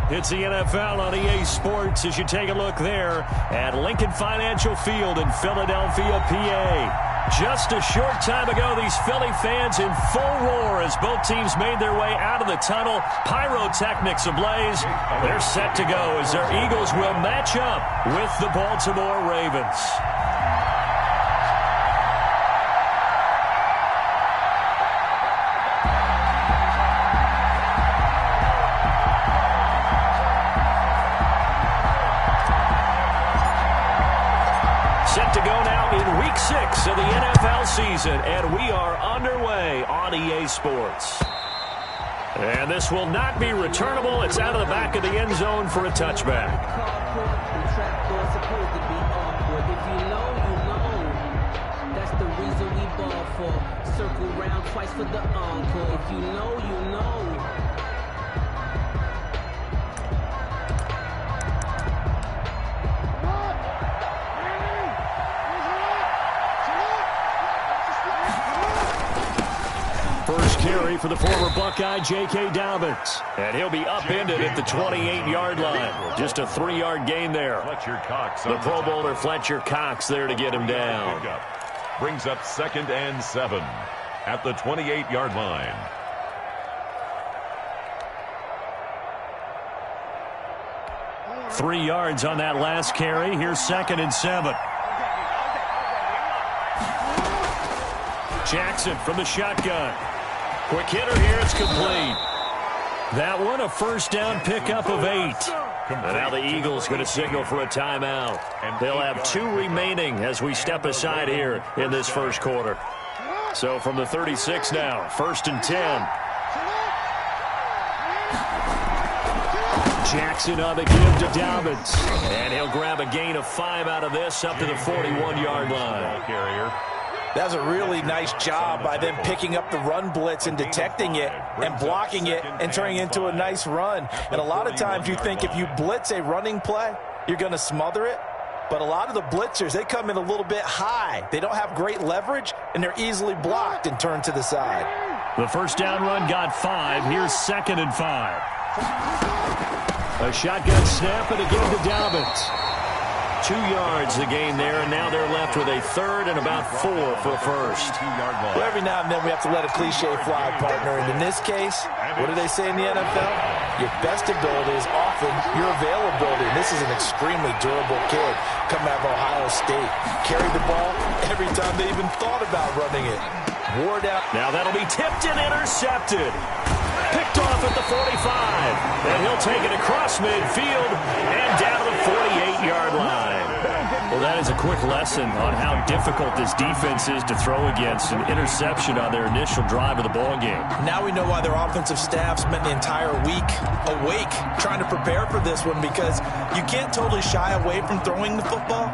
It's the NFL on EA Sports as you take a look there at Lincoln Financial Field in Philadelphia, PA. Just a short time ago, these Philly fans in full roar as both teams made their way out of the tunnel. Pyrotechnics ablaze. They're set to go as their Eagles will match up with the Baltimore Ravens. Set to go now in Week 6 of the NFL season, and we are underway on EA Sports. And this will not be returnable. It's out of the back of the end zone for a touchback. That's the reason we ball for. Circle round twice for the encore. If you know, you know. First carry for the former Buckeye, J.K. Dobbins. And he'll be upended at the 28-yard line. Just a 3-yard gain there. The Pro Bowler Fletcher Cox there to get him down. Brings up 2nd and 7 at the 28-yard line. Three yards on that last carry. Here's 2nd and 7. Jackson from the shotgun. Quick hitter here. It's complete. That one a first down pickup of 8. And now the Eagles going to signal for a timeout. They'll have 2 remaining as we step aside here in this first quarter. So from the 36 now, 1st and 10. Jackson on the give to Dobbins. And he'll grab a gain of 5 out of this up to the 41-yard line. Carrier. That was a really nice job by them picking up the run blitz and detecting it and blocking it and turning it into a nice run. And a lot of times you think if you blitz a running play, you're going to smother it. But a lot of the blitzers, they come in a little bit high. They don't have great leverage, and they're easily blocked and turned to the side. The first down run got 5. Here's 2nd and 5. A shotgun snap and a give to Dobbins. 2 yards the gain there, and now they're left with a 3rd and about 4 for a first. Well, every now and then we have to let a cliche fly, partner. And in this case, what do they say in the NFL? Your best ability is often your availability. And this is an extremely durable kid coming out of Ohio State. Carried the ball every time they even thought about running it. Wore down. Now that'll be tipped and intercepted. Picked off at the 45. And he'll take it across midfield and down to the 48-yard line. Well, that is a quick lesson on how difficult this defense is to throw against an interception on their initial drive of the ball game. Now we know why their offensive staff spent the entire week awake trying to prepare for this one, because you can't totally shy away from throwing the football.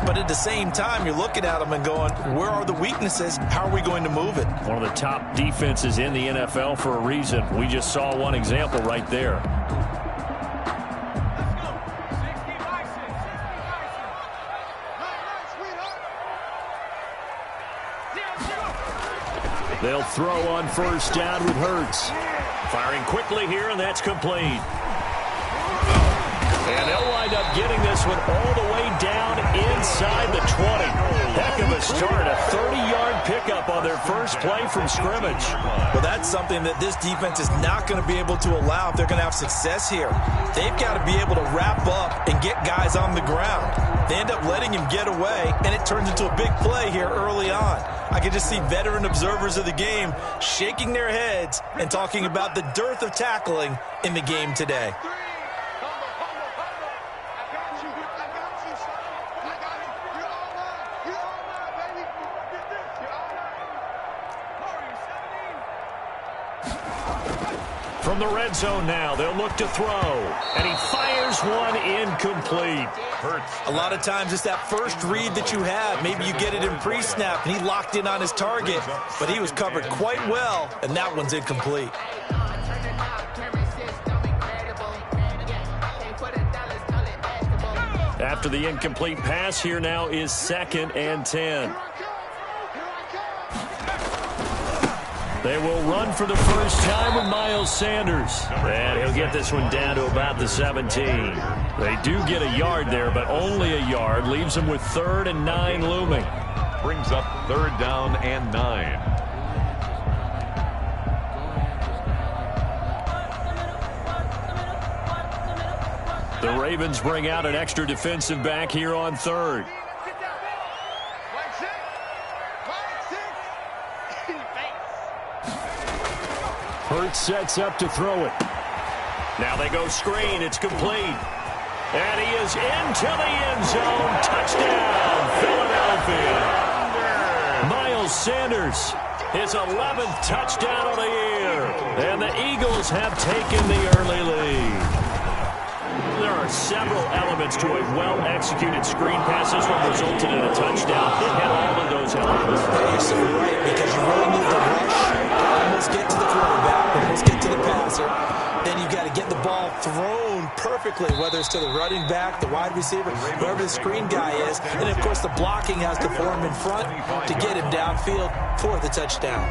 But at the same time, you're looking at them and going, where are the weaknesses? How are we going to move it? One of the top defenses in the NFL for a reason. We just saw one example right there. They'll throw on first down with Hurts. Firing quickly here, and that's complete. And they'll wind up getting this one all the way down inside the 20. Heck of a start, a 30-yard pickup on their first play from scrimmage. Well, that's something that this defense is not going to be able to allow if they're going to have success here. They've got to be able to wrap up and get guys on the ground. They end up letting him get away, and it turns into a big play here early on. I can just see veteran observers of the game shaking their heads and talking about the dearth of tackling in the game today. From the red zone now, they'll look to throw. And he fires one incomplete. Hurts. A lot of times it's that first read that you have. Maybe you get it in pre-snap, and he locked in on his target. But he was covered quite well, and that one's incomplete. After the incomplete pass, here now is 2nd and 10. They will run for the first time with Miles Sanders. And he'll get this one down to about the 17. They do get a yard there, but only a yard. Leaves them with 3rd and 9 looming. Brings up 3rd down and 9. The Ravens bring out an extra defensive back here on 3rd. Hurts sets up to throw it. Now they go screen. It's complete. And he is into the end zone. Touchdown, Philadelphia. Miles Sanders, his 11th touchdown of the year. And the Eagles have taken the early lead. There are several elements to a well-executed screen pass. This one resulted in a touchdown. It had all of those elements. You're so right, because you really need to rush, almost get to the quarterback, almost get to the passer. Then you've got to get the ball thrown perfectly, whether it's to the running back, the wide receiver, whoever the screen guy is. And, of course, the blocking has to form in front to get him downfield for the touchdown.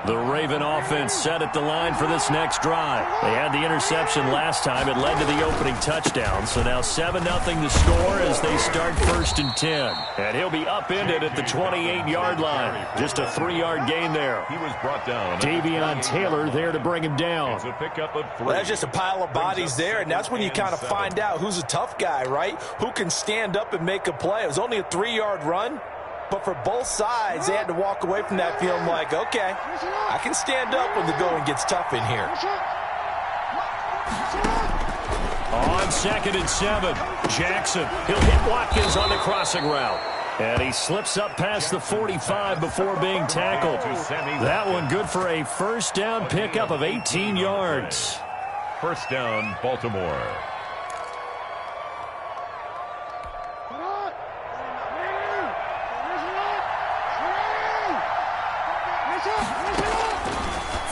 The Raven offense set at the line for this next drive. They had the interception last time. It led to the opening touchdown. So now 7-0 the score as they start 1st and 10. And he'll be upended at the 28-yard line. Just a 3-yard gain there. He was brought down. Davion Taylor there to bring him down. It's a pickup of 3. Well, that's just a pile of bodies there, and that's when you kind of find out who's a tough guy, right? Who can stand up and make a play. It was only a 3-yard run. But for both sides, they had to walk away from that feeling like, okay, I can stand up when the going gets tough in here. On 2nd and 7, Jackson. He'll hit Watkins on the crossing route. And he slips up past the 45 before being tackled. That one good for a first down pickup of 18 yards. First down, Baltimore.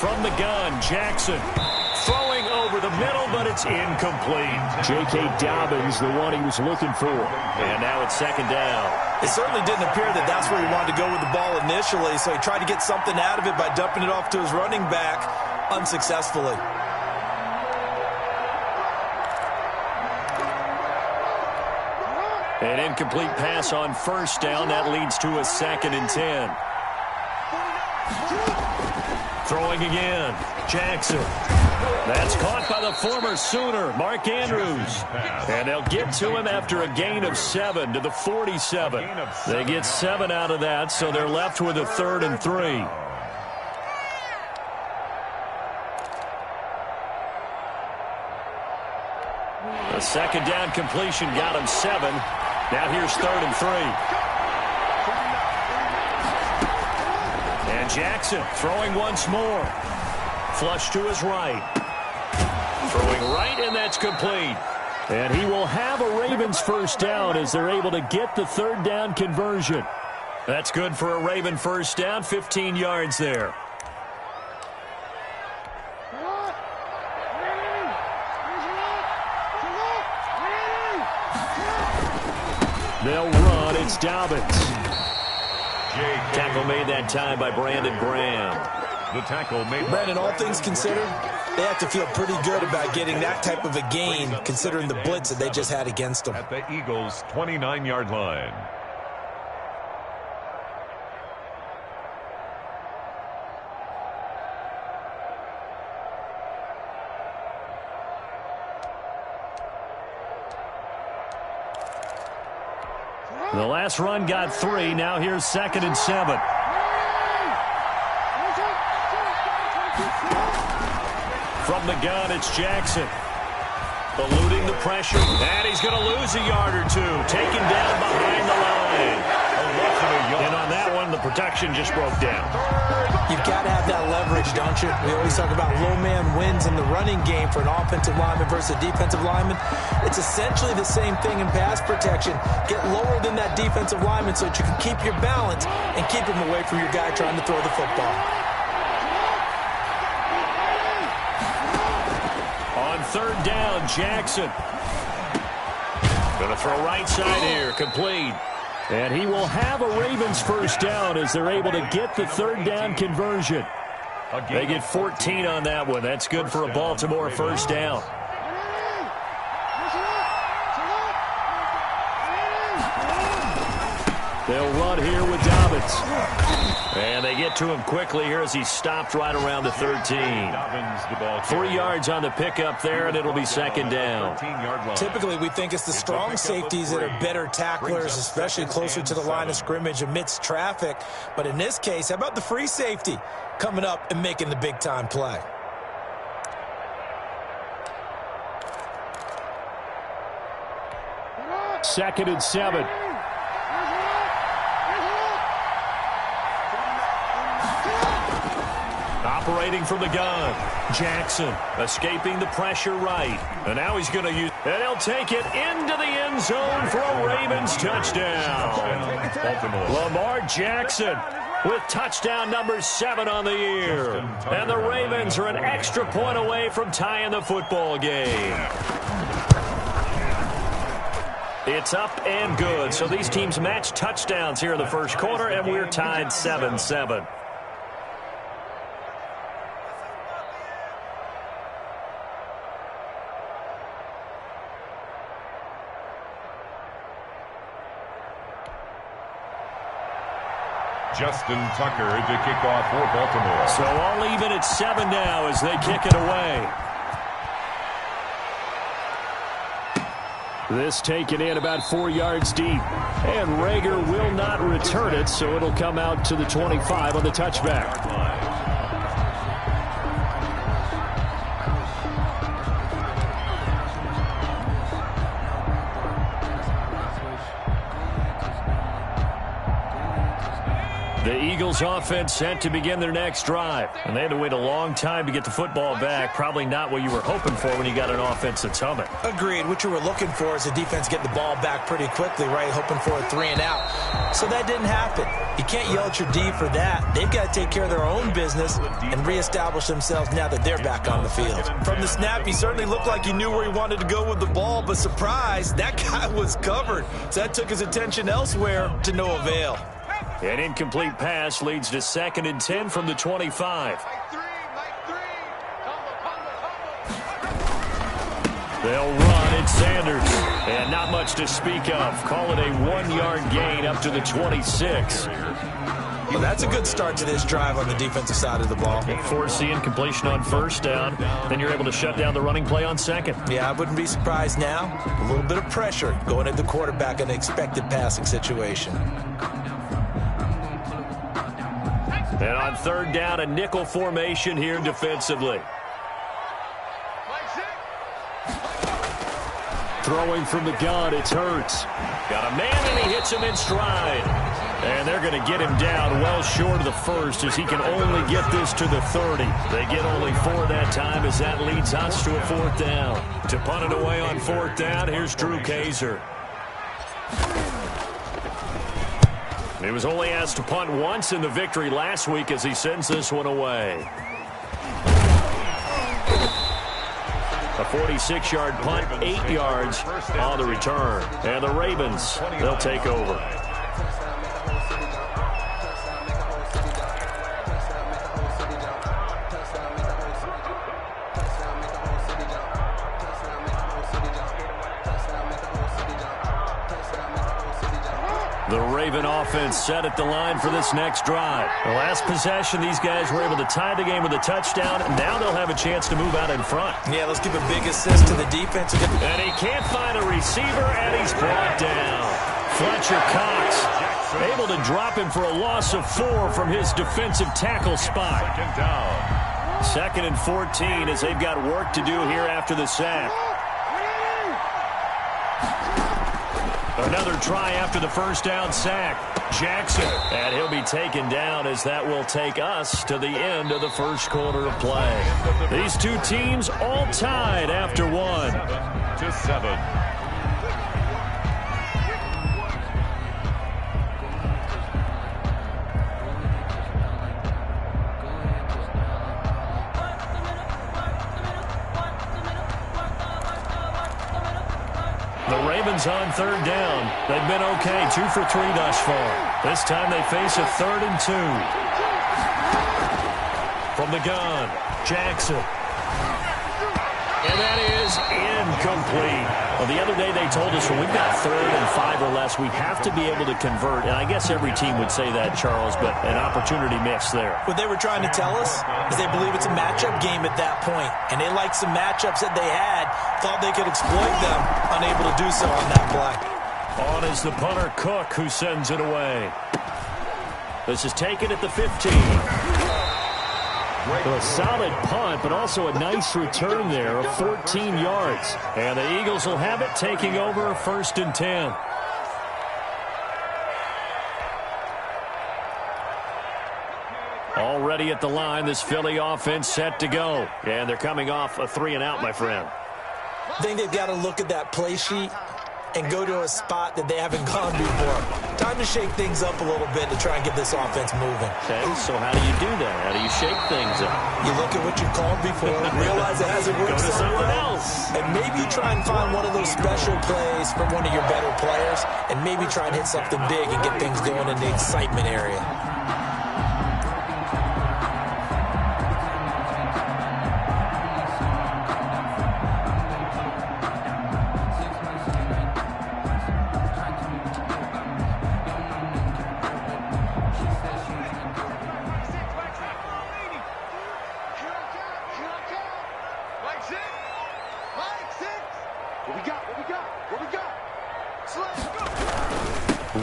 From the gun, Jackson throwing over the middle, but it's incomplete. J.K. Dobbins, the one he was looking for. And now it's 2nd down. It certainly didn't appear that that's where he wanted to go with the ball initially, so he tried to get something out of it by dumping it off to his running back unsuccessfully. An incomplete pass on first down. That leads to a 2nd and 10. Throwing again, Jackson. That's caught by the former Sooner, Mark Andrews. And they'll get to him after a gain of 7 to the 47. They get 7 out of that, so they're left with a 3rd and 3. The 2nd down completion got him 7. Now here's 3rd and 3. And Jackson throwing once more. Flush to his right. Throwing right, and that's complete. And he will have a Ravens first down as they're able to get the 3rd down conversion. That's good for a Raven first down, 15 yards there. They'll run. It's Dobbins. Tackle made that time by Brandon Graham. The tackle made. Brandon, all things considered, they have to feel pretty good about getting that type of a gain, considering the blitz that they just had against them. At the Eagles' 29-yard line. The last run got 3. Now here's 2nd and 7. From the gun, it's Jackson. Eluding the pressure. And he's going to lose a yard or 2. Taken down behind the line. And on that one, the protection just broke down. You've got to have that leverage, don't you? We always talk about low man wins in the running game for an offensive lineman versus a defensive lineman. It's essentially the same thing in pass protection. Get lower than that defensive lineman so that you can keep your balance and keep him away from your guy trying to throw the football. On 3rd down, Jackson. Going to throw right side here, complete. And he will have a Ravens first down as they're able to get the third down conversion. They get 14 on that one. That's good for a Baltimore first down. They'll run here with Dobbins. And they get to him quickly here as he stopped right around the 13. 3 yards on the pickup there, and it'll be second down. Typically, we think it's the strong safeties that are better tacklers, especially closer to the line of scrimmage amidst traffic. But in this case, how about the free safety coming up and making the big-time play? Second and 7. Operating from the gun. Jackson escaping the pressure right. And now he's going to use... And he'll take it into the end zone for a Ravens touchdown. Lamar Jackson with touchdown number 7 on the year. And the Ravens are an extra point away from tying the football game. It's up and good. So these teams match touchdowns here in the first quarter, and we're tied 7-7. Justin Tucker to kick off for Baltimore. So all even at 7 now as they kick it away. This taken in about 4 yards deep. And Rager will not return it, so it'll come out to the 25 on the touchback. The Eagles offense set to begin their next drive. And they had to wait a long time to get the football back. Probably not what you were hoping for when you got an offense that's humming. Agreed. What you were looking for is the defense getting the ball back pretty quickly, right? Hoping for a 3 and out. So that didn't happen. You can't yell at your D for that. They've got to take care of their own business and reestablish themselves now that they're back on the field. From the snap, he certainly looked like he knew where he wanted to go with the ball, but surprise, that guy was covered. So that took his attention elsewhere to no avail. An incomplete pass leads to 2nd and 10 from the 25. They'll run. It's Sanders. And not much to speak of. Call it a 1-yard gain up to the 26. Well, that's a good start to this drive on the defensive side of the ball. Force the incompletion on first down. Then you're able to shut down the running play on second. Yeah, I wouldn't be surprised now. A little bit of pressure going at the quarterback in an expected passing situation. And on third down, a nickel formation here defensively. Throwing from the gun, it's Hurts. Got a man, and he hits him in stride. And they're going to get him down well short of the first as he can only get this to the 30. They get only 4 that time as that leads us to a 4th down. To punt it away on 4th down, here's Drew Kaiser. He was only asked to punt once in the victory last week as he sends this one away. A 46-yard punt, 8 yards on the return. And the Ravens, they'll take over. The Raven offense set at the line for this next drive. The last possession, these guys were able to tie the game with a touchdown. Now they'll have a chance to move out in front. Yeah, let's give a big assist to the defense. And he can't find a receiver, and he's brought down. Fletcher Cox able to drop him for a loss of 4 from his defensive tackle spot. 2nd and 14 as they've got work to do here after the sack. Another try after the first down sack. Jackson, and he'll be taken down as that will take us to the end of the first quarter of play. These two teams all tied after 1-7. The The Ravens on third down. They've been okay, 2 for 3 thus far. This time they face a 3rd and 2. From the gun, Jackson. And that is incomplete. Well, the other day they told us when we've got 3rd and 5 or less, we have to be able to convert. And I guess every team would say that, Charles, but an opportunity missed there. What they were trying to tell us is they believe it's a matchup game at that point. And they liked some matchups that they had, thought they could exploit them, unable to do so on that play. On is the punter, Cook, who sends it away. This is taken at the 15. So a solid punt, but also a nice return there of 14 yards. And the Eagles will have it, taking over 1st and 10. Already at the line, this Philly offense set to go. And they're coming off a 3-and-out, my friend. I think they've got to look at that play sheet and go to a spot that they haven't gone before. Time to shake things up a little bit to try and get this offense moving. Okay, so how do you do that? How do you shake things up? You look at what you've called before, realize it hasn't worked Go to so something well, else. and maybe try and find one of those special plays from one of your better players, and maybe try and hit something big and get things going in the excitement area.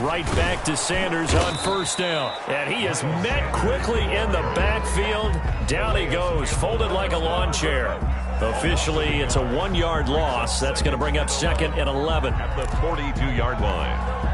Right back to Sanders on 1st down. And he is met quickly in the backfield. Down he goes, folded like a lawn chair. Officially, it's a 1-yard loss. That's going to bring up 2nd and 11. At the 42-yard line.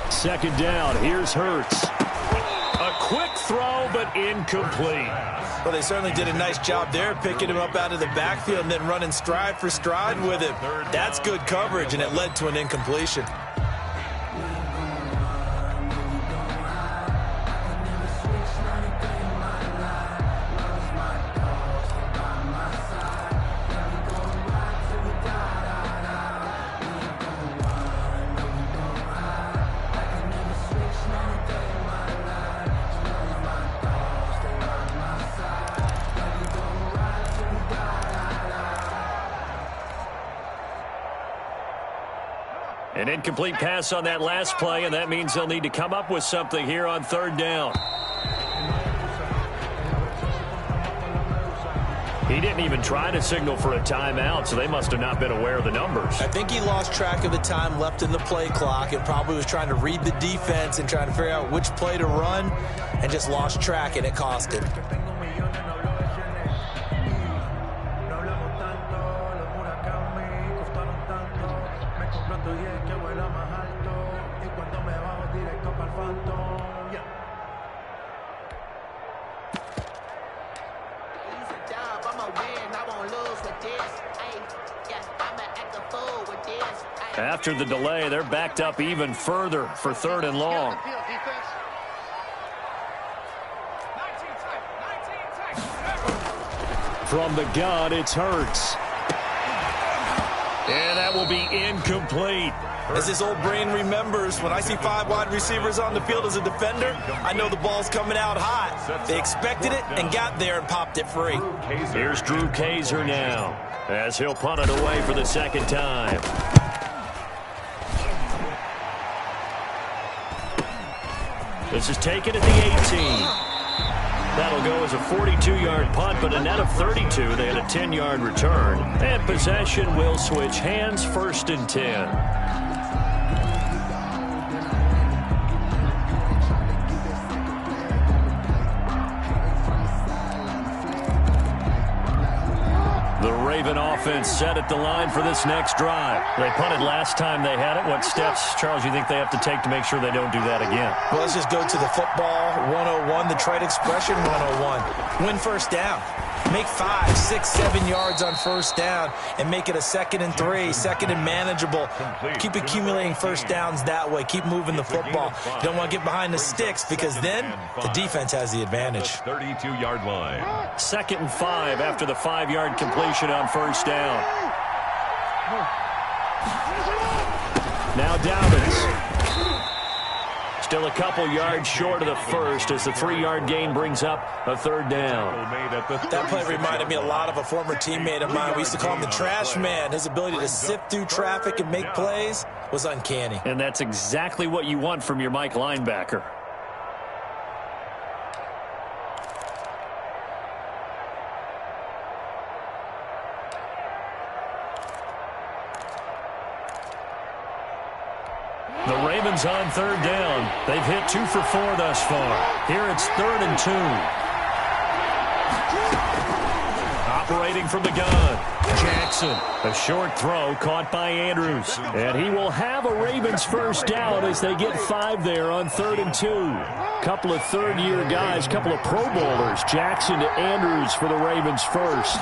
Second down, here's Hurts. A quick throw, but incomplete. Well, they certainly did a nice job there, picking him up out of the backfield and then running stride for stride with him. That's good coverage, and it led to an incompletion. An incomplete pass on that last play, and that means they'll need to come up with something here on 3rd down. He didn't even try to signal for a timeout, so they must have not been aware of the numbers. I think he lost track of the time left in the play clock and probably was trying to read the defense and trying to figure out which play to run and just lost track, and it cost him. After the delay, they're backed up even further for 3rd and long. From the gun, it's Hurts. And that will be incomplete. As his old brain remembers, when I see 5 wide receivers on the field as a defender, I know the ball's coming out hot. They expected it and got there and popped it free. Here's Drew Kaiser now, as he'll punt it away for the 2nd time. This is taken at the 18. That'll go as a 42-yard punt, but a net of 32. They had a 10-yard return. And possession will switch hands, 1st and 10. The Raven offense set at the line for this next drive. They punted last time they had it. What steps, Charles, you think they have to take to make sure they don't do that again? Well, let's just go to the football 101, the trade expression 101. Win 1st down. make 5, 6, 7 yards on first down and make it a 2nd and 3, 2nd and manageable. Keep accumulating first downs that way. Keep moving the football. You don't want to get behind the sticks because then the defense has the advantage. 32-yard line. 2nd and 5 after the 5-yard completion on first down. Now Dobbins. Still a couple yards short of the first as the 3-yard gain brings up a 3rd down. That play reminded me a lot of a former teammate of mine. We used to call him the trash man. His ability to sift through traffic and make plays was uncanny. And that's exactly what you want from your Mike linebacker. The Ravens on 3rd down. They've hit 2 for 4 thus far. Here it's 3rd and 2. Operating from the gun. Jackson. A short throw caught by Andrews. And he will have a Ravens first down as they get 5 there on 3rd and 2. Couple of third-year guys, couple of Pro Bowlers. Jackson to Andrews for the Ravens first.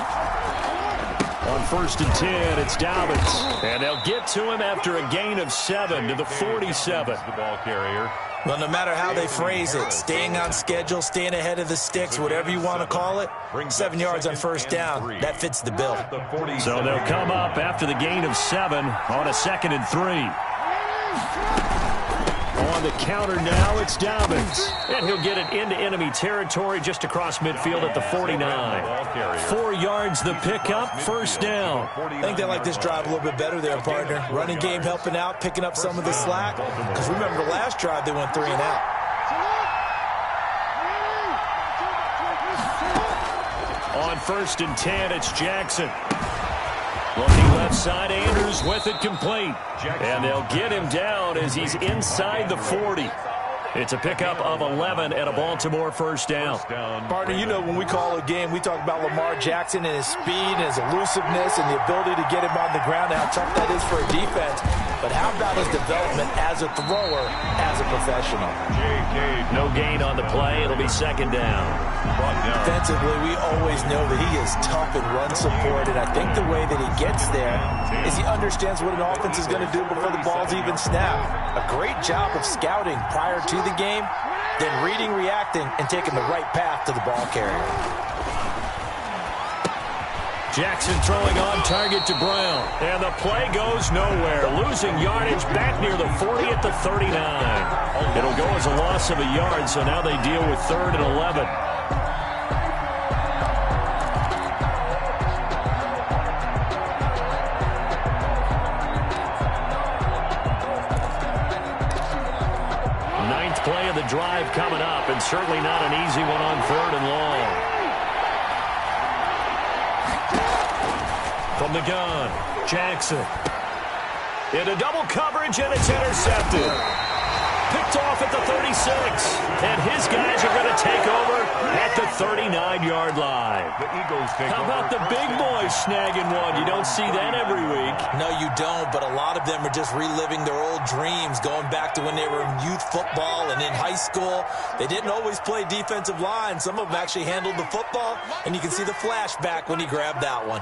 On 1st and 10, it's Dobbins. And they'll get to him after a gain of 7 to the 47. The ball carrier. Well, no matter how they phrase it, staying on schedule, staying ahead of the sticks, whatever you want to call it, 7 yards on first down, that fits the bill. So they'll come up after the gain of 7 on a 2nd and 3. On the counter now, it's Dobbins. And he'll get it into enemy territory just across midfield at the 49. 4 yards the pickup, first down. I think they like this drive a little bit better there, partner. Running game helping out, picking up some of the slack. Because remember the last drive, they went 3 and out. On 1st and 10, it's Jackson. Looking left side, Andrews with it complete. And they'll get him down as he's inside the 40. It's a pickup of 11 and a Baltimore first down. Partner, you know when we call a game, we talk about Lamar Jackson and his speed and his elusiveness and the ability to get him on the ground and how tough that is for a defense. But how about his development as a thrower, as a professional? No gain on the play. It'll be 2nd down. Defensively, we always know that he is tough in run support, and I think the way that he gets there is he understands what an offense is going to do before the ball's even snapped. A great job of scouting prior to the game, then reading, reacting, and taking the right path to the ball carrier. Jackson throwing on target to Brown. And the play goes nowhere. Losing yardage back near the 40 at the 39. It'll go as a loss of a yard, so now they deal with 3rd and 11. Ninth play of the drive coming up, and certainly not an easy one on 3rd and long. From the gun, Jackson. Into double coverage, and it's intercepted. Picked off at the 36. And his guys are going to take over at the 39-yard line. The Eagles take How about the big boys snagging one? You don't see that every week. No, you don't, but a lot of them are just reliving their old dreams, going back to when they were in youth football and in high school. They didn't always play defensive line. Some of them actually handled the football, and you can see the flashback when he grabbed that one.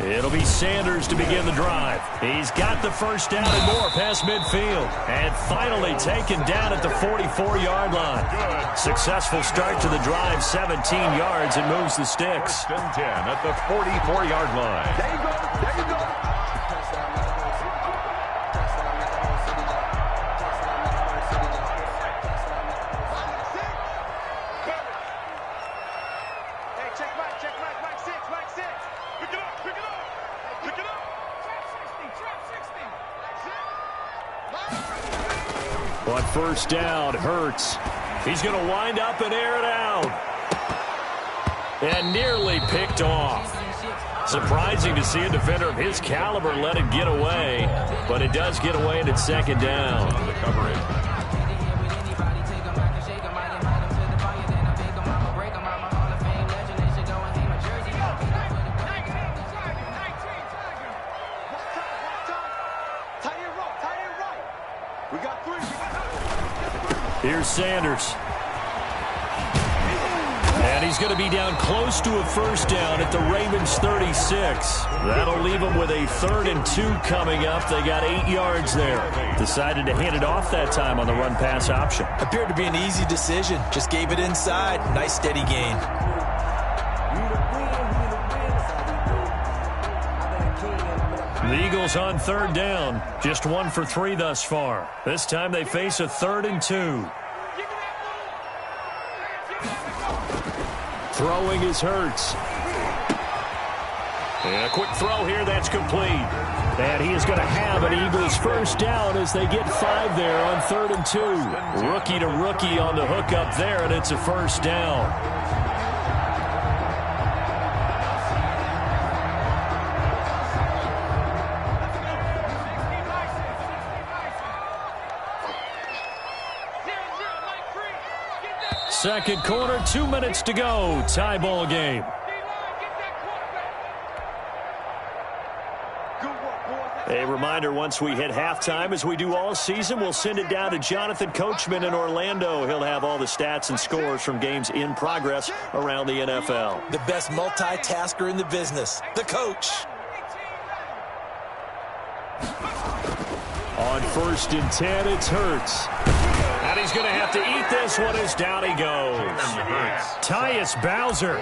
It'll be Sanders to begin the drive. He's got the first down and more past midfield. And finally taken down at the 44-yard line. Successful start to the drive, 17 yards, and moves the sticks. 10 at the 44-yard line. There you go. There you go. On first down, Hurts. He's going to wind up and air it out. And nearly picked off. Surprising to see a defender of his caliber let it get away. But it does get away, and it's 2nd down. The coverage. Here's Sanders. And he's going to be down close to a first down at the Ravens 36. That'll leave them with a 3rd and 2 coming up. They got 8 yards there. Decided to hand it off that time on the run-pass option. Appeared to be an easy decision. Just gave it inside. Nice steady gain. The Eagles on 3rd down. Just 1 for 3 thus far. This time they face a 3rd and 2. Throwing is Hurts. And a quick throw here that's complete. And he is going to have an Eagles first down as they get 5 there on 3rd and 2. Rookie to rookie on the hook up there, and it's a first down. Second quarter, 2 minutes to go. Tie ball game. A reminder, once we hit halftime, as we do all season, we'll send it down to Jonathan Coachman in Orlando. He'll have all the stats and scores from games in progress around the NFL. The best multitasker in the business, the coach. On 1st and 10, it's Hurts. And he's going to have to eat this one as down he goes. Tyus Bowser.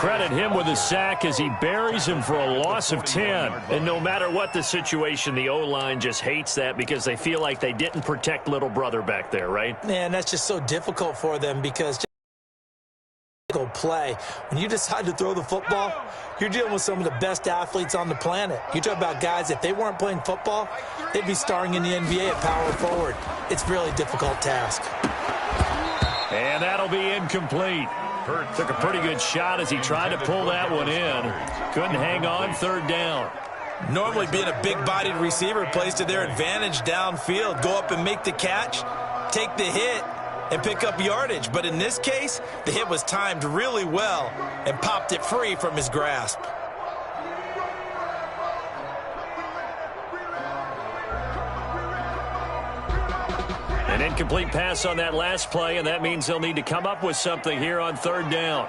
Credit him with a sack as he buries him for a loss of 10. And no matter what the situation, the O-line just hates that because they feel like they didn't protect little brother back there, right? Man, that's just so difficult for them because play. When you decide to throw the football, you're dealing with some of the best athletes on the planet. You talk about guys, if they weren't playing football, they'd be starring in the NBA at power forward. It's a really difficult task. And that'll be incomplete. Hurts took a pretty good shot as he tried to pull that one in. Couldn't hang on, 3rd down. Normally being a big-bodied receiver plays to their advantage downfield. Go up and make the catch, take the hit, and pick up yardage. But in this case, the hit was timed really well and popped it free from his grasp. An incomplete pass on that last play, and that means they'll need to come up with something here on 3rd down.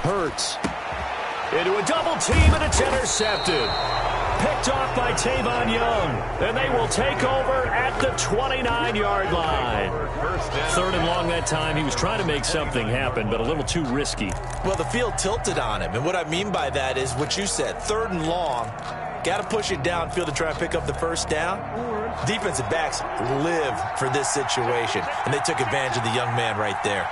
Hurts into a double team, and it's intercepted. Picked off by Tavon Young, and they will take over at the 29-yard line. 3rd and long that time. He was trying to make something happen, but a little too risky. Well, the field tilted on him, and what I mean by that is what you said, 3rd and long. Got to push it downfield to try and pick up the first down. Defensive backs live for this situation, and they took advantage of the young man right there.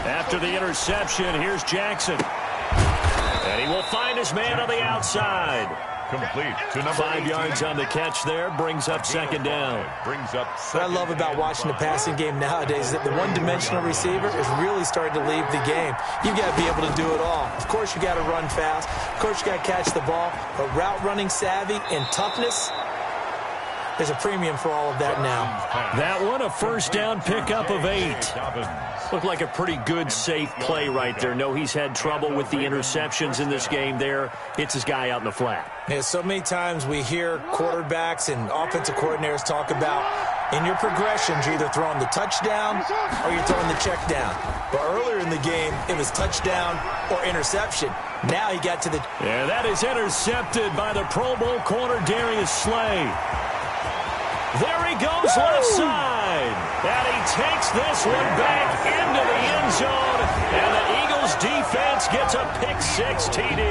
After the interception, here's Jackson. And he will find his man on the outside. Complete to number 5 yards on the catch there, brings up 2nd down. What I love about watching the passing game nowadays is that the one-dimensional receiver is really starting to leave the game. You've got to be able to do it all. Of course, you got to run fast. Of course, you got to catch the ball. But route running savvy and toughness, there's a premium for all of that now. That one, a first down pickup of 8. Looked like a pretty good, safe play right there. No, he's had trouble with the interceptions in this game there. Hits his guy out in the flat. Yeah, so many times we hear quarterbacks and offensive coordinators talk about in your progressions, you're either throwing the touchdown or you're throwing the check down. But earlier in the game, it was touchdown or interception. Now he got to the... Yeah, that is intercepted by the Pro Bowl corner, Darius Slay. There he goes, left side. And he takes this one back into the end zone. And the Eagles defense gets a pick-6 TD.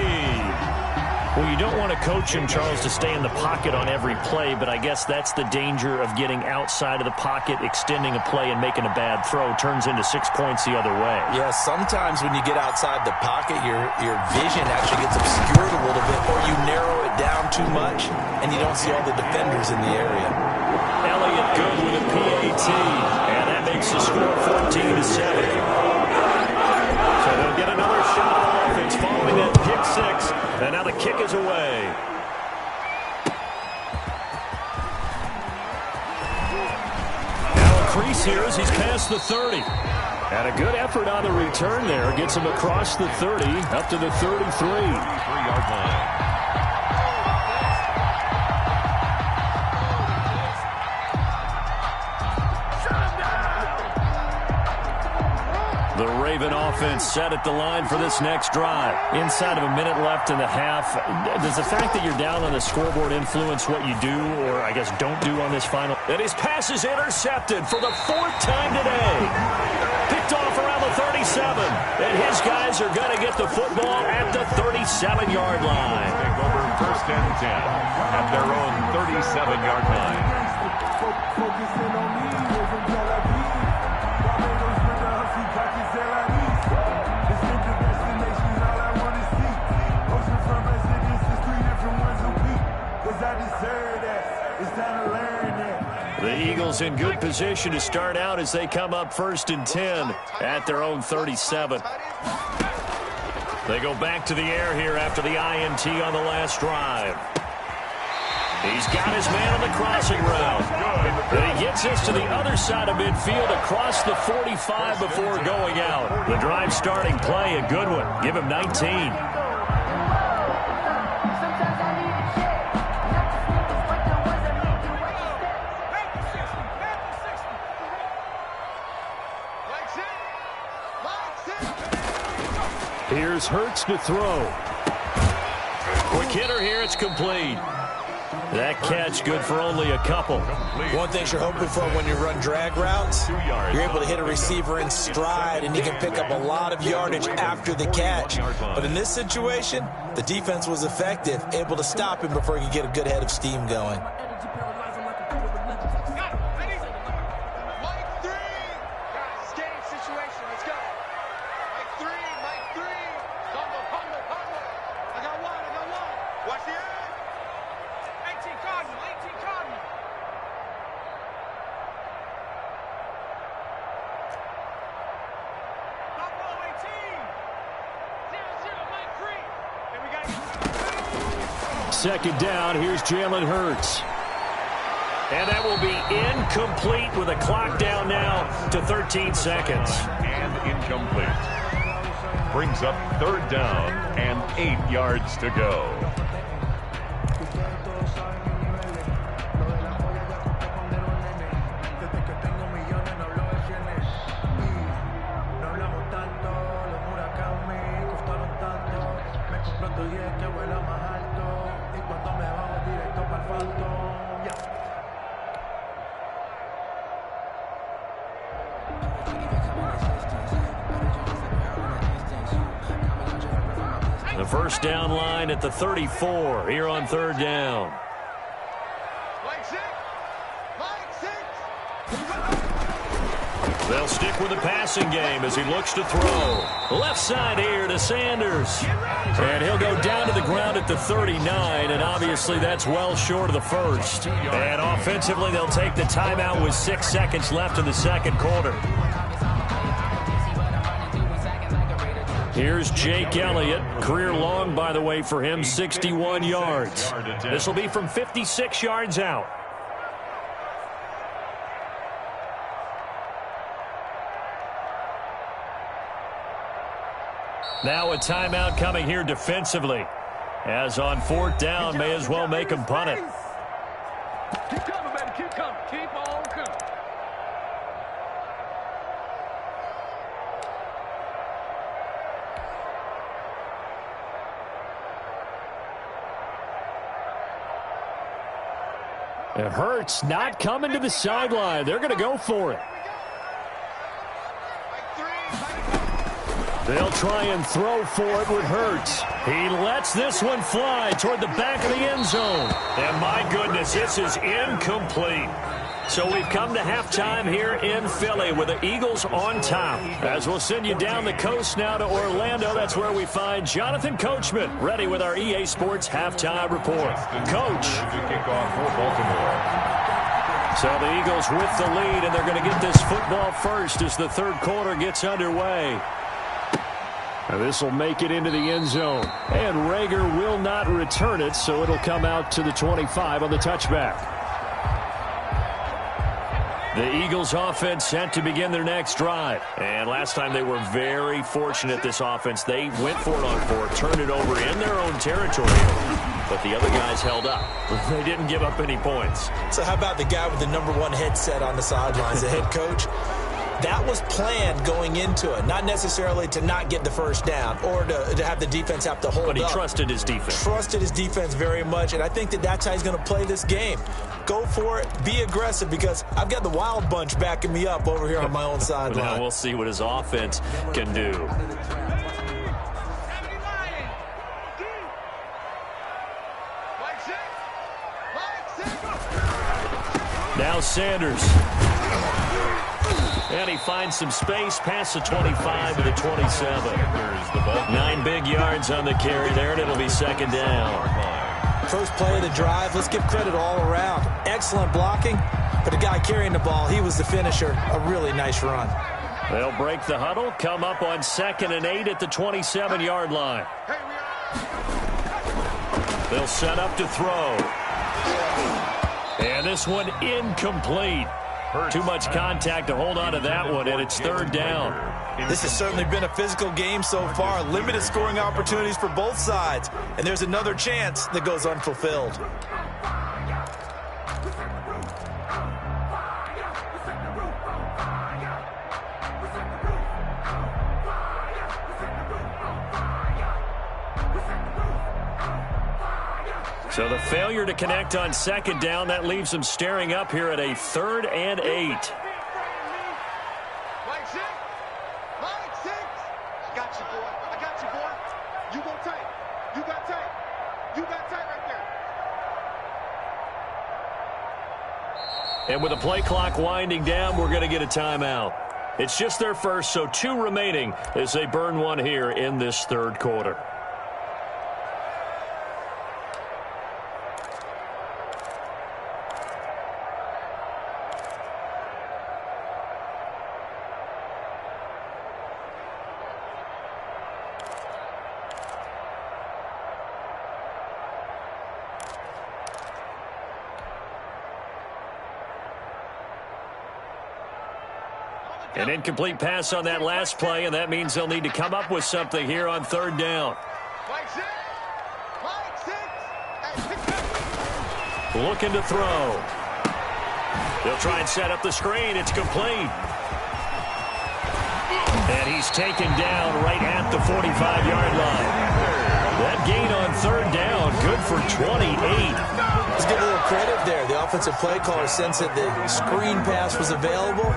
Well, you don't want to coach him, Charles, to stay in the pocket on every play, but I guess that's the danger of getting outside of the pocket, extending a play, and making a bad throw. Turns into 6 points the other way. Yeah, sometimes when you get outside the pocket, your vision actually gets obscured a little bit, or you narrow it down too much, and you don't see all the defenders in the area. Elliott good with a PAT, and that makes the score 14-7. So they'll get another shot on offense following that pick-6, and now the kick is away. Now a increase here as he's past the 30. And a good effort on the return there. Gets him across the 30, up to the 33. 3-yard line. The Raven offense set at the line for this next drive. Inside of a minute left in the half. Does the fact that you're down on the scoreboard influence what you do, or I guess don't do on this final? And his pass is intercepted for the 4th time today. Picked off around the 37. And his guys are going to get the football at the 37-yard line. Take over 1st and 10 at their own 37-yard line. The Eagles in good position to start out as they come up 1st and 10 at their own 37. They go back to the air here after the INT on the last drive. He's got his man on the crossing route. And he gets us to the other side of midfield across the 45 before going out. The drive starting play, a good one. Give him 19. Here's Hurts to throw. Quick hitter here, it's complete. That catch good for only a couple. One thing you're hoping for when you run drag routes, you're able to hit a receiver in stride, and he can pick up a lot of yardage after the catch. But in this situation, the defense was effective, able to stop him before he could get a good head of steam going. Second down, here's Jalen Hurts. And that will be incomplete with a clock down now to 13 seconds. And incomplete. Brings up 3rd down and 8 yards to go. The first down line at the 34 here on 3rd down. They'll stick with the passing game as he looks to throw. Left side here to Sanders. And he'll go down to the ground at the 39, and obviously that's well short of the first. And offensively, they'll take the timeout with 6 seconds left in the second quarter. Here's Jake Elliott. Career long, by the way, for him, 61 yards. This will be from 56 yards out. Now a timeout coming here defensively. As on 4th down, may as well make him punt it. Keep coming, baby. Keep coming. Keep on coming. It hurts not coming to the sideline. They're going to go for it. They'll try and throw for it with Hurts. He lets this one fly toward the back of the end zone. And my goodness, this is incomplete. So we've come to halftime here in Philly with the Eagles on top. As we'll send you down the coast now to Orlando, that's where we find Jonathan Coachman ready with our EA Sports halftime report. Coach. Kickoff for Baltimore. So the Eagles with the lead, and they're going to get this football first as the third quarter gets underway. This will make it into the end zone. And Rager will not return it, so it'll come out to the 25 on the touchback. The Eagles offense set to begin their next drive. And last time they were very fortunate, this offense. They went for it on fourth, turned it over in their own territory. But the other guys held up. They didn't give up any points. So how about the guy with the #1 headset on the sidelines, the head coach? That was planned going into it, not necessarily to not get the first down or to have the defense have to hold up. But he trusted his defense. Trusted his defense very much, and I think that's how he's going to play this game. Go for it. Be aggressive, because I've got the Wild Bunch backing me up over here on my own sideline. Now we'll see what his offense can do. Now Sanders. And he finds some space past the 25 to the 27. 9 big yards on the carry there, and it'll be second down. First play of the drive, let's give credit all around. Excellent blocking, but the guy carrying the ball, he was the finisher. A really nice run. They'll break the huddle, come up on 2nd and 8 at the 27-yard line. They'll set up to throw. And this one incomplete. Too much contact to hold on to that one, and it's 3rd down. This has certainly been a physical game so far. Limited scoring opportunities for both sides. And there's another chance that goes unfulfilled. So the failure to connect on 2nd down, that leaves them staring up here at a 3rd and 8. Mike 6. Mike 6. I got you, boy. I got you, boy. You go tight. You got tight. You got tight right there. And with the play clock winding down, we're going to get a timeout. It's just their first, so 2 remaining as they burn one here in this 3rd quarter. An incomplete pass on that last play, and that means they'll need to come up with something here on 3rd down. Mike 6. Mike 6. Looking to throw. They'll try and set up the screen. It's complete. And he's taken down right at the 45-yard line. That gain on 3rd down, good for 28. Let's give a little credit there. The offensive play caller sensed that the screen pass was available.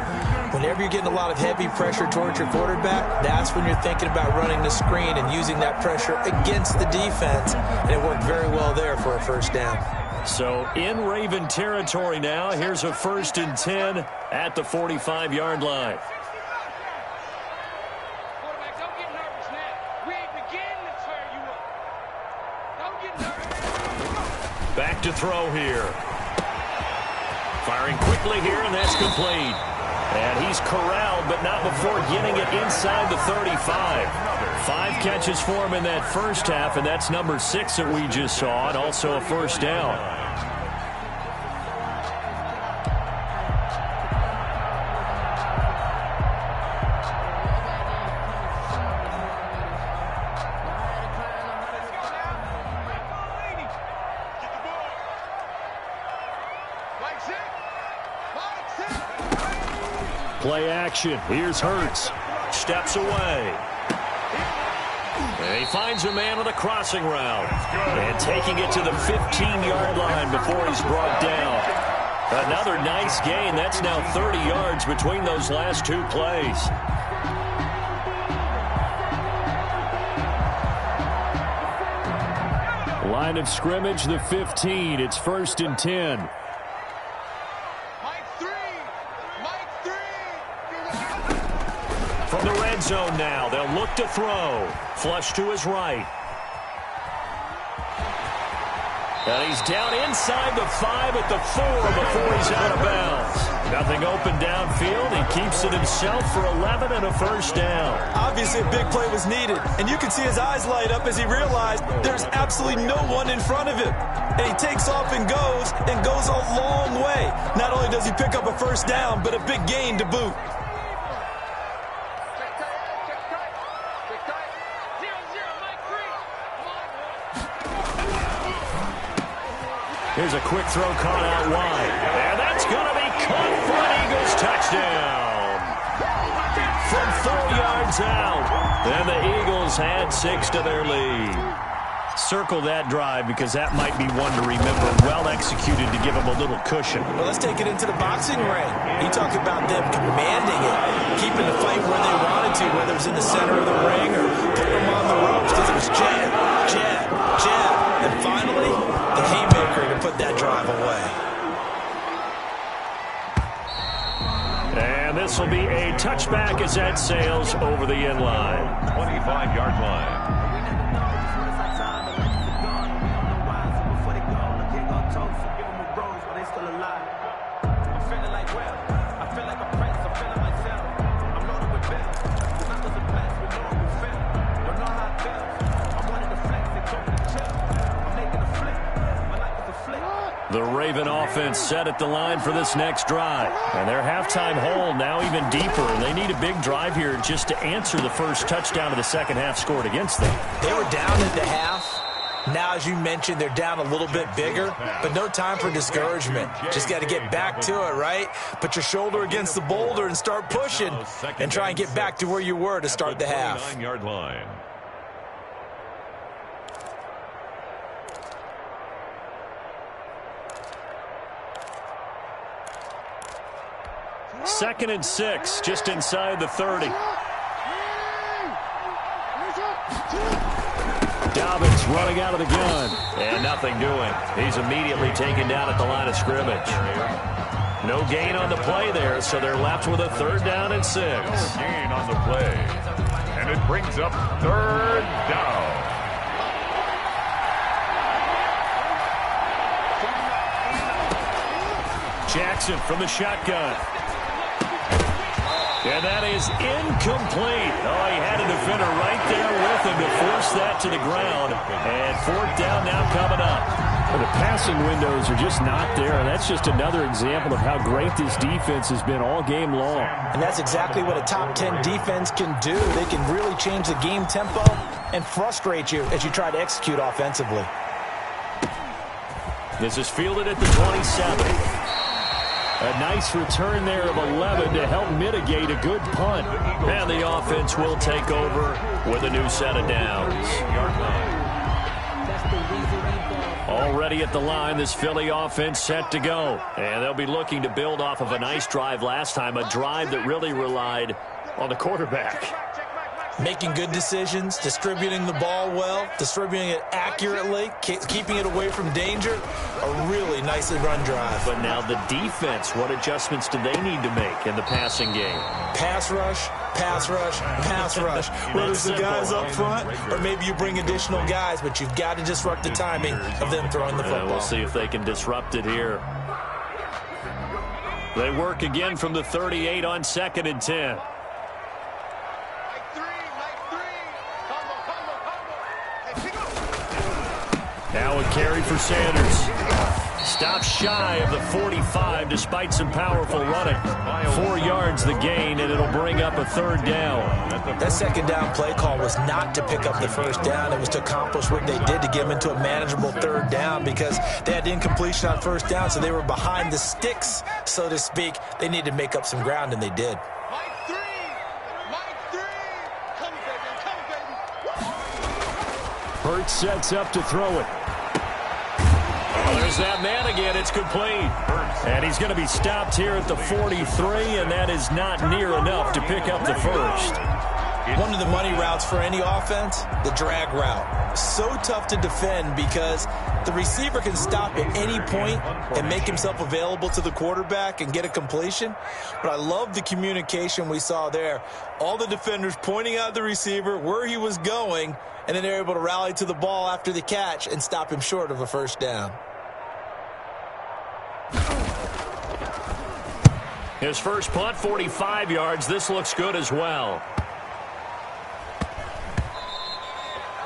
Whenever you're getting a lot of heavy pressure towards your quarterback, that's when you're thinking about running the screen and using that pressure against the defense. And it worked very well there for a 1st down. So in Raven territory now, here's a 1st and 10 at the 45-yard line. Quarterback, don't get nervous now. We ain't beginning to tear you up. Don't get nervous. Back to throw here. Firing quickly here, and that's complete. And he's corralled, but not before getting it inside the 35. 5 catches for him in that first half, and that's number 6 that we just saw, and also a 1st down. Play action. Here's Hurts. Steps away. And he finds a man on a crossing route. And taking it to the 15-yard line before he's brought down. Another nice gain. That's now 30 yards between those last 2 plays. Line of scrimmage, the 15. It's 1st and 10. From the red zone now, they'll look to throw. Flush to his right. And he's down inside the 5 at the 4 before he's out of bounds. Nothing open downfield. He keeps it himself for 11 and a first down. Obviously, a big play was needed, and you can see his eyes light up as he realized there's absolutely no one in front of him. And he takes off and goes a long way. Not only does he pick up a first down, but a big gain to boot. Here's a quick throw caught out wide. And that's going to be caught for an Eagles touchdown. From 4 yards out. And the Eagles add 6 to their lead. Circle that drive because that might be one to remember. Well executed to give them a little cushion. Well, let's take it into the boxing ring. You talk about them commanding it, keeping the fight where they wanted to, whether it's in the center of the ring or putting them on the ropes, because it was jab, jab, jab. And finally, the haymaker to put that drive away. And this will be a touchback as that sails over the end line. 25-yard line. The Raven offense set at the line for this next drive. And their halftime hole now even deeper. And they need a big drive here just to answer the first touchdown of the second half scored against them. They were down at the half. Now, as you mentioned, they're down a little bit bigger, but no time for discouragement. Just got to get back to it, right? Put your shoulder against the boulder and start pushing and try and get back to where you were to start the half. 29-yard line. Second and 6, just inside the 30. Dobbins running out of the gun. And nothing doing. He's immediately taken down at the line of scrimmage. No gain on the play there, so they're left with a 3rd down and 6. Gain on the play. And it brings up 3rd down. Jackson from the shotgun. And that is incomplete. Oh, he had a defender right there with him to force that to the ground. And 4th down now coming up. Well, the passing windows are just not there. And that's just another example of how great this defense has been all game long. And that's exactly what a top 10 defense can do. They can really change the game tempo and frustrate you as you try to execute offensively. This is fielded at the 27. A nice return there of 11 to help mitigate a good punt. And the offense will take over with a new set of downs. Already at the line, this Philly offense set to go. And they'll be looking to build off of a nice drive last time, a drive that really relied on the quarterback. Making good decisions, distributing the ball well, distributing it accurately, keeping it away from danger. A really nicely run drive. But now the defense, what adjustments do they need to make in the passing game? Pass rush, pass rush, pass rush. Whether it's the guys up front or maybe you bring additional guys, but you've got to disrupt the timing of them throwing the football. We'll see if they can disrupt it here. They work again from the 38 on 2nd and 10. Now a carry for Sanders. Stops shy of the 45 despite some powerful running. 4 yards the gain, and it'll bring up a 3rd down. That 2nd down play call was not to pick up the 1st down. It was to accomplish what they did to get them into a manageable 3rd down because they had incompletion on 1st down, so they were behind the sticks, so to speak. They needed to make up some ground, and they did. Hurts sets up to throw it. Oh, there's that man again. It's complete. And he's going to be stopped here at the 43, and that is not near enough to pick up the 1st. One of the money routes for any offense, the drag route. So tough to defend because the receiver can stop at any point and make himself available to the quarterback and get a completion. But I love the communication we saw there. All the defenders pointing out the receiver, where he was going, and then they're able to rally to the ball after the catch and stop him short of a 1st down. His first punt, 45 yards. This looks good as well.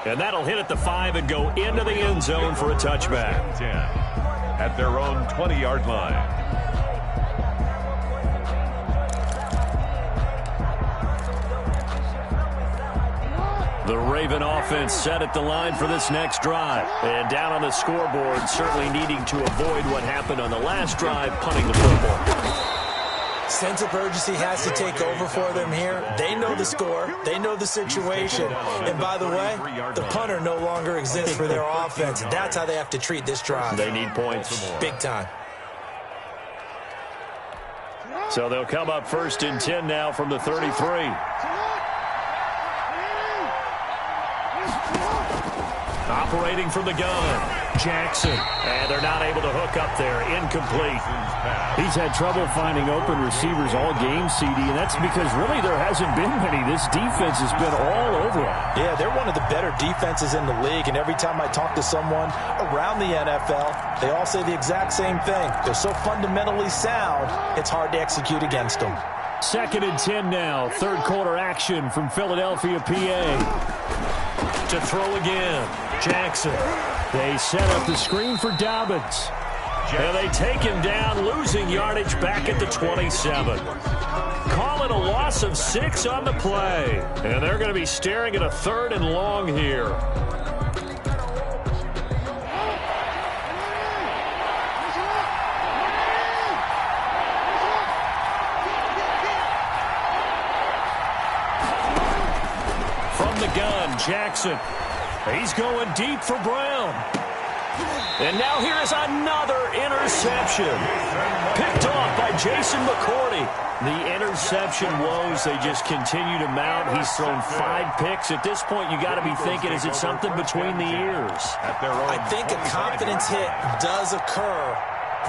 And that'll hit at the 5 and go into the end zone for a touchback. 10 at their own 20-yard line. The Raven offense set at the line for this next drive. And down on the scoreboard, certainly needing to avoid what happened on the last drive, punting the football. Sense of urgency has to take over for them here. They know the score. They know the situation. And by the way, the punter no longer exists for their offense. That's how they have to treat this drive. They need points. Big time. So they'll come up 1st and 10 now from the 33. Operating from the gun, Jackson. And they're not able to hook up there. Incomplete. He's had trouble finding open receivers all game, CD, and that's because really there hasn't been many. This defense has been all over him. Yeah, they're one of the better defenses in the league, and every time I talk to someone around the NFL, they all say the exact same thing. They're so fundamentally sound, it's hard to execute against them. 2nd and 10 now. Third quarter action from Philadelphia, PA. To throw again, Jackson. They set up the screen for Dobbins. And they take him down, losing yardage back at the 27. Call it a loss of 6 on the play. And they're going to be staring at a 3rd and long here. From the gun, Jackson. He's going deep for Brown. And now here is another interception. Picked off by Jason McCourty. The interception woes, they just continue to mount. He's thrown 5 picks. At this point, you got to be thinking, is it something between the ears? I think a confidence hit does occur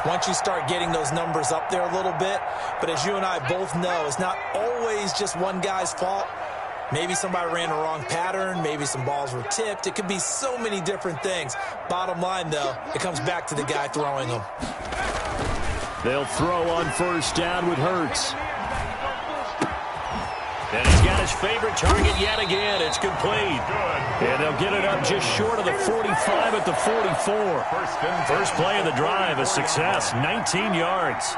once you start getting those numbers up there a little bit. But as you and I both know, it's not always just one guy's fault. Maybe somebody ran the wrong pattern. Maybe some balls were tipped. It could be so many different things. Bottom line, though, it comes back to the guy throwing them. They'll throw on 1st down with Hurts. And he's got his favorite target yet again. It's complete. And they'll get it up just short of the 45 at the 44. First play of the drive, a success, 19 yards.